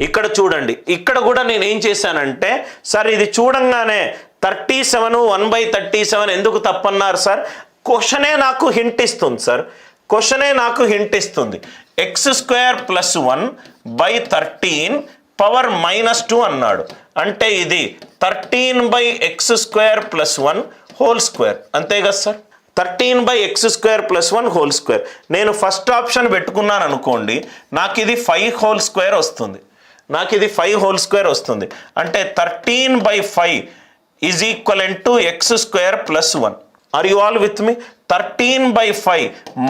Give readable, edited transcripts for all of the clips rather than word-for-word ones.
ఇక్కడ చూడండి, ఇక్కడ కూడా నేను ఏం చేశానంటే సార్ ఇది చూడంగానే 37 1/37 ఎందుకు తప్పన్నారు సార్? క్వశ్చనే నాకు హింట్ ఇస్తుంది సార్, క్వశ్చనే నాకు హింట్ ఇస్తుంది. x² + 1/13 పవర్ -2 అన్నాడు. అంటే ఇది 13/x² + 1 హోల్ స్క్వేర్, అంతే కదా సార్? 13/x² + 1 whole square. నేను ఫస్ట్ ఆప్షన్ పెట్టుకున్నాను అనుకోండి, నాకు ఇది 5 హోల్ స్క్వేర్ వస్తుంది, నాకు ఇది 5 హోల్ స్క్వేర్ వస్తుంది. అంటే 13/5 is equal to x² + 1. Are you all with me? 13/5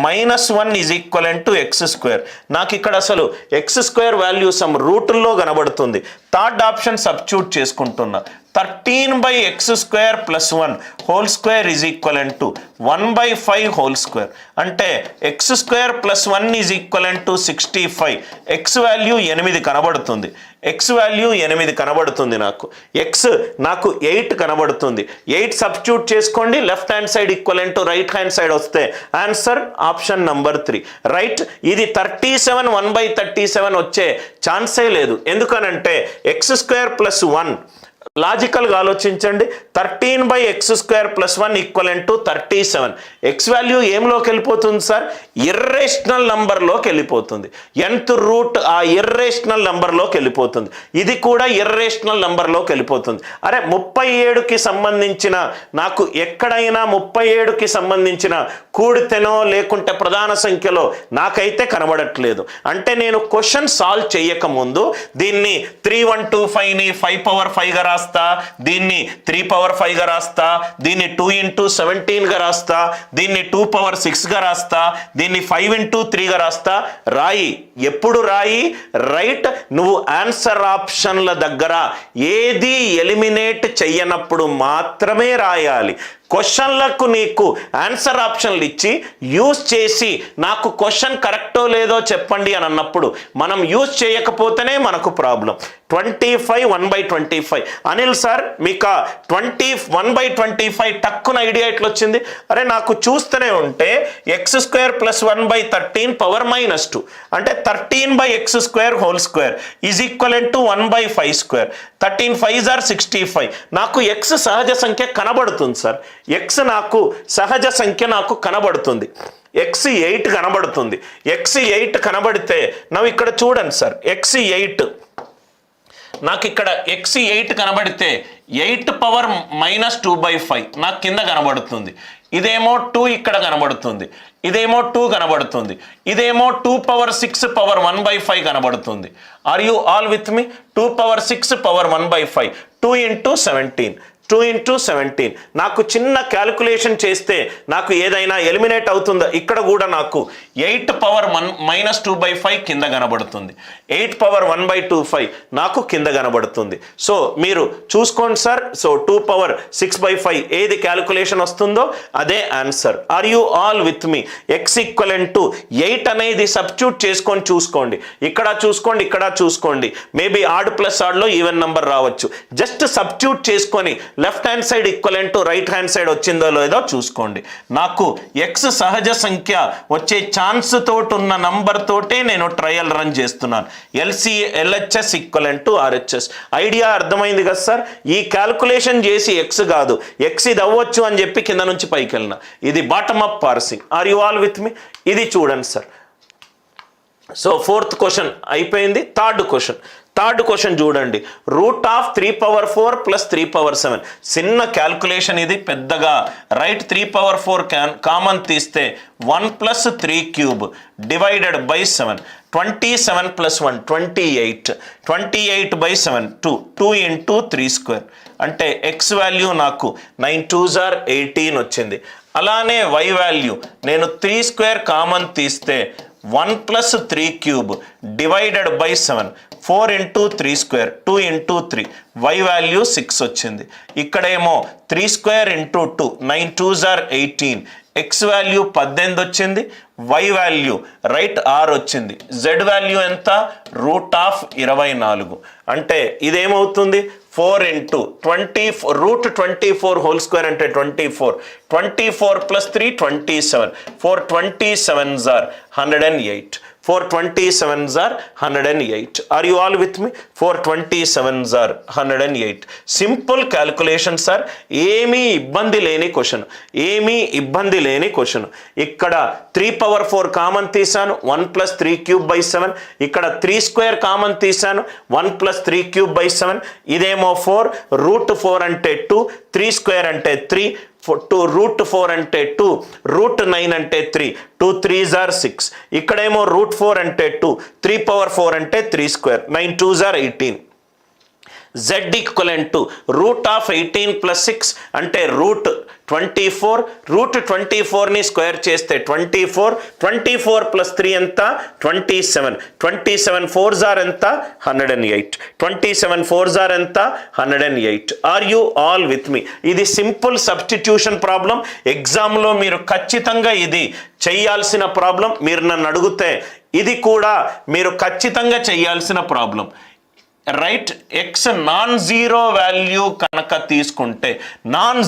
-1 is equal to x². నాకు ఇక్కడ అసలు x² వాల్యూ సమ్ రూట్లో కనబడుతుంది. థర్డ్ ఆప్షన్ సబ్స్టిట్యూట్ చేసుకుంటున్నా. 13/x² + 1 whole square is equal to 1/5 whole square. అంటే x² + 1 is equal to 65. x value 8 కనబడుతుంది, x value 8 కనబడుతుంది. నాకు 8 కనబడుతుంది. 8 సబ్స్టిట్యూట్ చేసుకోండి, left hand side equal to right hand side వస్తే ఆన్సర్ ఆప్షన్ నంబర్ 3 రైట్. ఇది 37 1/37 వచ్చే ఛాన్సే లేదు. ఎందుకనంటే x² + 1 లాజికల్గా ఆలోచించండి. 13/x² + 1 equal to 37. X value ఏంలోకి వెళ్ళిపోతుంది సార్? ఇర్రేషనల్ నంబర్లోకి వెళ్ళిపోతుంది. nth రూట్ ఆ ఇర్రేషనల్ నంబర్లోకి వెళ్ళిపోతుంది. ఇది కూడా ఇర్రేషనల్ నంబర్లోకి వెళ్ళిపోతుంది. అరే 37కి సంబంధించిన నాకు ఎక్కడైనా 37కి సంబంధించిన కూడితేనో లేకుంటే ప్రధాన సంఖ్యలో నాకైతే కనబడట్లేదు. అంటే నేను క్వశ్చన్ సాల్వ్ చేయకముందు దీన్ని 3125ని 5/5గా రాస్తా, దీన్ని 3/5గా రాస్తా, దీన్ని 2 × 17గా రాస్తా, దీన్ని 2/6గా రాస్తా, దీన్ని 5 × 3గా రాస్తా. రాయి, ఎప్పుడు రాయి? రైట్. నువ్వు ఆన్సర్ ఆప్షన్ల దగ్గర ఏది ఎలిమినేట్ చెయ్యనప్పుడు మాత్రమే రాయాలి. క్వశ్చన్లకు నీకు ఆన్సర్ ఆప్షన్లు ఇచ్చి యూజ్ చేసి నాకు క్వశ్చన్ కరెక్టో లేదో చెప్పండి అని అన్నప్పుడు మనం యూజ్ చేయకపోతేనే మనకు ప్రాబ్లం. 25 1/25 అనిల్ సార్ మీకు 21/25 టక్కున ఐడియా ఎట్లా వచ్చింది? అరే నాకు చూస్తూనే ఉంటే x² + 1/13 పవర్ -2 అంటే 13/x² whole square is equal to 1/5². 13 5s are 65. నాకు x సహజ సంఖ్య కనబడుతుంది సార్, x నాకు సహజ సంఖ్య నాకు కనబడుతుంది. x8 కనబడుతుంది. x8 కనబడితే నాకు ఇక్కడ చూడండి సార్, x8 నాకు ఇక్కడ x8 కనబడితే 8 పవర్ -2/5 నాకు కింద కనబడుతుంది. ఇదేమో 2 ఇక్కడ కనబడుతుంది, ఇదేమో 2 కనబడుతుంది, ఇదేమో 2/6 పవర్ 1/5 కనబడుతుంది. Are you all with me? 2/6 power 1/5 2 × 17 2 × 17. నాకు చిన్న క్యాలిక్యులేషన్ చేస్తే నాకు ఏదైనా ఎలిమినేట్ అవుతుందా? ఇక్కడ కూడా నాకు 8 పవర్ -2/5 కింద కనబడుతుంది, 8 పవర్ 1/25 నాకు కింద కనబడుతుంది. సో మీరు చూసుకోండి సార్. సో 2/6/5 ఏది క్యాలిక్యులేషన్ వస్తుందో అదే answer. Are you all with me? x = 8 అనేది సబ్స్టిట్యూట్ చేసుకొని చూసుకోండి. ఇక్కడ చూసుకోండి, ఇక్కడ చూసుకోండి. మేబీ ఆడ్ ప్లస్ ఆడ్లో ఈవెన్ నెంబర్ రావచ్చు. జస్ట్ సబ్స్టిట్యూట్ చేసుకొని left hand side equal to right hand side వచ్చిందో లేదో చూసుకోండి. నాకు x సహజ సంఖ్య వచ్చే ఛాన్స్ తోటి ఉన్న నంబర్ తోటే నేను ట్రయల్ రన్ చేస్తున్నాను. LHS = RHS. ఐడియా అర్థమైంది కదా సార్? ఈ క్యాల్కులేషన్ చేసి x కాదు, x ఇది అవ్వచ్చు అని చెప్పి కింద నుంచి పైకి వెళ్ళిన, ఇది bottom up parsing. Are you all with me? ఇది చూడండి సార్. సో 4th క్వశ్చన్ అయిపోయింది. థర్డ్ క్వశ్చన్ చూడండి. √3/4 + 3/7. చిన్న క్యాల్కులేషన్ ఇది, పెద్దగా రైట్. 3/4 కామన్ తీస్తే 1 + 3³ డివైడెడ్ బై 7. 27 + 1 28. 28/7 2 × 3². అంటే x వాల్యూ నాకు 9 2s are 18 వచ్చింది. అలానే y వాల్యూ నేను 3² కామన్ తీస్తే 1 + 3³ డివైడెడ్ బై 7. 4 × 3² 2 × 3. y వాల్యూ 6 వచ్చింది. ఇక్కడేమో 3² × 2 9 2s are 18. x వాల్యూ 18 వచ్చింది. y వాల్యూ రైట్ 6 వచ్చింది. z వాల్యూ ఎంత? √24. అంటే ఇదేమవుతుంది? 4 × 20 √24 హోల్ స్క్వేర్ అంటే 24. 24 + 3 27. 4 27s are 108. 4 27s are 108. Are you all with me? 4 27s are 108. Simple calculation sir, ఏమీ ఇబ్బంది లేని క్వశ్చన్, ఏమీ ఇబ్బంది లేని క్వశ్చన్. ఇక్కడ 3 కామన్ తీసాను, 1 + 3³/7. ఇక్కడ 3² కామన్ తీసాను, 1 + 3³/7. ఇదేమో 4, √4 అంటే 2, 3² అంటే 3, 2 √4 అంటే 2, √9 అంటే 3, 2 3s are 6. ఇక్కడేమో √4 అంటే 2, 3/4 అంటే 3², 9 2s are 18. Z equivalent to √18 + 6 అంటే √24. √24ని స్క్వేర్ చేస్తే 24, 24 + 3 ఎంత 27, 27 4s are ఎంత 108, 27 4s are ఎంత 108. Are you all with me? ఇది సింపుల్ సబ్స్టిట్యూషన్ ప్రాబ్లం. ఎగ్జామ్లో మీరు ఖచ్చితంగా ఇది చేయాల్సిన ప్రాబ్లం. మీరు నన్ను అడిగితే ఇది కూడా మీరు ఖచ్చితంగా చేయాల్సిన problem. Right, X non zero value కనుక తీసుకుంటే, నాన్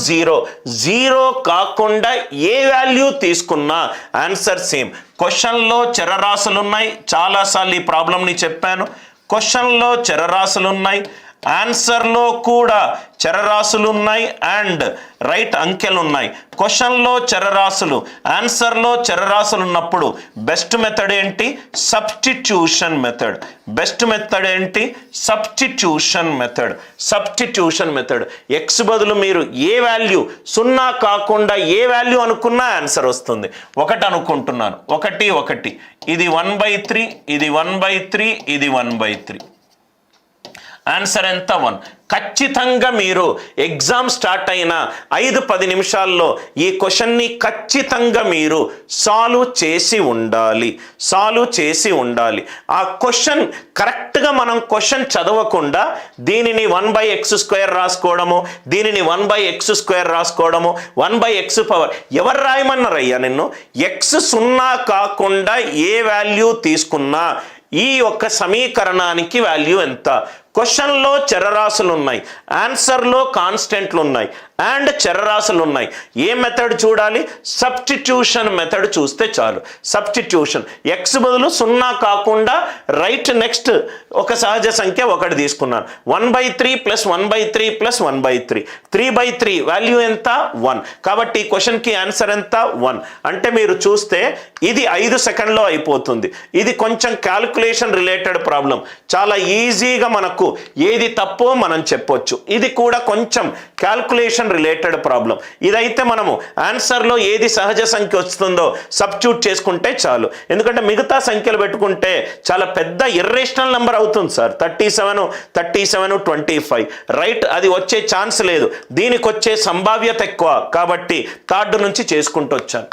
జీరో కాకుండా ఏ వాల్యూ తీసుకున్నా ఆన్సర్ సేమ్. క్వశ్చన్లో చరరాశులు ఉన్నాయి, చాలాసార్లు ఈ ప్రాబ్లంని చెప్పాను. క్వశ్చన్లో చరరాశులు ఉన్నాయి, ఆన్సర్లో కూడా చరరాశులు ఉన్నాయి అండ్ రైట్ అంకెలు ఉన్నాయి. క్వశ్చన్లో చరరాశులు, ఆన్సర్లో చరరాశులు ఉన్నప్పుడు బెస్ట్ మెథడ్ ఏంటి? Substitution method. బెస్ట్ మెథడ్ ఏంటి? Substitution method. Substitution method. X బదులు మీరు ఏ వాల్యూ 0 కాకుండా ఏ వాల్యూ అనుకున్నా ఆన్సర్ వస్తుంది. 1 అనుకుంటున్నాను, 1 1, ఇది 1/3, ఇది 1/3, ఇది 1/3. ఆన్సర్ ఎంత? 1. ఖచ్చితంగా మీరు ఎగ్జామ్ స్టార్ట్ అయిన 5-10 నిమిషాల్లో ఈ క్వశ్చన్ని ఖచ్చితంగా మీరు సాల్వ్ చేసి ఉండాలి. ఆ క్వశ్చన్ కరెక్ట్గా మనం క్వశ్చన్ చదవకుండా దీనిని 1/x² రాసుకోవడము, దీనిని 1/x² రాసుకోవడము, 1/x⁴. ఎవరు రాయమన్నారయ్యా నిన్ను? x 0 కాకుండా ఏ వాల్యూ తీసుకున్నా ఈ యొక్క సమీకరణానికి వాల్యూ ఎంత? క్వశ్చన్లో చరరాశులు ఉన్నాయి, ఆన్సర్లో కాన్స్టెంట్లు ఉన్నాయి అండ్ చరరాశులు ఉన్నాయి. ఏ మెథడ్ చూడాలి? సబ్స్టిట్యూషన్ మెథడ్ చూస్తే చాలు. సబ్స్టిట్యూషన్. ఎక్స్ బదులు 0 కాకుండా రైట్ నెక్స్ట్ ఒక సహజ సంఖ్య 1 తీసుకున్నాను. 1/3 + 1/3 + 1/3, 3/3 వాల్యూ ఎంత? 1. కాబట్టి ఈ క్వశ్చన్కి ఆన్సర్ ఎంత? 1. అంటే మీరు చూస్తే ఇది 5 సెకండ్లో అయిపోతుంది. ఇది కొంచెం క్యాల్కులేషన్ రిలేటెడ్ ప్రాబ్లం. చాలా ఈజీగా మనకు ఏది తప్పో మనం చెప్పొచ్చు. ఇది కూడా కొంచెం క్యాల్కులేషన్ రిలేటెడ్ ప్రాబ్లం. ఇదైతే మనము ఆన్సర్లో ఏది సహజ సంఖ్య వస్తుందో సబ్స్టిట్యూట్ చేసుకుంటే చాలు. ఎందుకంటే మిగతా సంఖ్యలు పెట్టుకుంటే చాలా పెద్ద ఇర్రేషనల్ నెంబర్ అవుతుంది సార్. 37, 25 రైట్, అది వచ్చే ఛాన్స్ లేదు. దీనికి వచ్చే సంభావ్యత ఎక్కువ కాబట్టి థర్డ్ నుంచి చేసుకుంటూ వచ్చాను.